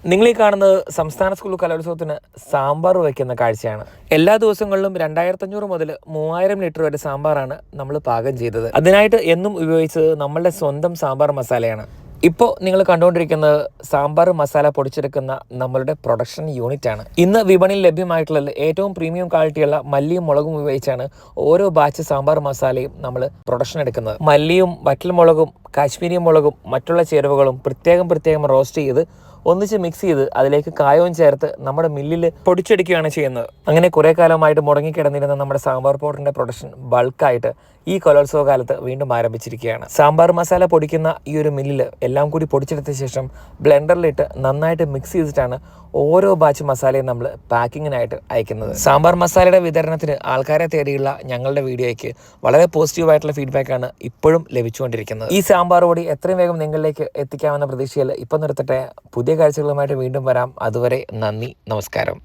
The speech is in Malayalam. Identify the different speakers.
Speaker 1: നിങ്ങൾ ഈ കാണുന്നത് സംസ്ഥാന സ്കൂൾ കലോത്സവത്തിന് സാമ്പാർ വയ്ക്കുന്ന കാഴ്ചയാണ്. എല്ലാ ദിവസങ്ങളിലും 2500 മുതൽ 3000 ലിറ്റർ വരെ സാമ്പാറാണ് നമ്മൾ പാകം ചെയ്തത്. അതിനായിട്ട് എന്നും ഉപയോഗിച്ചത് നമ്മളുടെ സ്വന്തം സാമ്പാർ മസാലയാണ്. ഇപ്പോൾ നിങ്ങൾ കണ്ടുകൊണ്ടിരിക്കുന്നത് സാമ്പാർ മസാല പൊടിച്ചെടുക്കുന്ന നമ്മളുടെ പ്രൊഡക്ഷൻ യൂണിറ്റ് ആണ്. ഇന്ന് വിപണിയിൽ ലഭ്യമായിട്ടുള്ള ഏറ്റവും പ്രീമിയം ക്വാളിറ്റിയുള്ള മല്ലിയും മുളകും ഉപയോഗിച്ചാണ് ഓരോ ബാച്ച് സാമ്പാർ മസാലയും നമ്മൾ പ്രൊഡക്ഷൻ എടുക്കുന്നത്. മല്ലിയും വറ്റൽമുളകും കാശ്മീരി മുളകും മറ്റുള്ള ചേരുവകളും പ്രത്യേകം റോസ്റ്റ് ചെയ്ത് ഒന്നിച്ച് മിക്സ് ചെയ്ത് അതിലേക്ക് കായവും ചേർത്ത് നമ്മുടെ മില്ലിൽ പൊടിച്ചെടുക്കുകയാണ് ചെയ്യുന്നത്. അങ്ങനെ കുറേ കാലമായിട്ട് മുടങ്ങിക്കിടന്നിരുന്ന നമ്മുടെ സാമ്പാർ പൗഡറിന്റെ പ്രൊഡക്ഷൻ ബൾക്കായിട്ട് ഈ കലോത്സവ കാലത്ത് വീണ്ടും ആരംഭിച്ചിരിക്കുകയാണ്. സാമ്പാർ മസാല പൊടിക്കുന്ന ഈ ഒരു മില്ലിൽ എല്ലാം കൂടി പൊടിച്ചെടുത്ത ശേഷം ബ്ലെൻഡറിലിട്ട് നന്നായിട്ട് മിക്സ് ചെയ്തിട്ടാണ് ഓരോ ബാച്ച് മസാലയും നമ്മൾ പാക്കിങ്ങിനായിട്ട് അയക്കുന്നത്. സാമ്പാർ മസാലയുടെ വിതരണത്തിന് ആൾക്കാരെ തേടിയുള്ള ഞങ്ങളുടെ വീഡിയോയ്ക്ക് വളരെ പോസിറ്റീവായിട്ടുള്ള ഫീഡ്ബാക്കാണ് ഇപ്പോഴും ലഭിച്ചുകൊണ്ടിരിക്കുന്നത്. ഈ സാമ്പാർ പൊടി എത്രയും വേഗം നിങ്ങളിലേക്ക് എത്തിക്കാമെന്ന പ്രതീക്ഷയിൽ ഇപ്പം നിർത്തട്ടെ. പുതിയ കാഴ്ചകളുമായിട്ട് വീണ്ടും വരാം. അതുവരെ നന്ദി, നമസ്കാരം.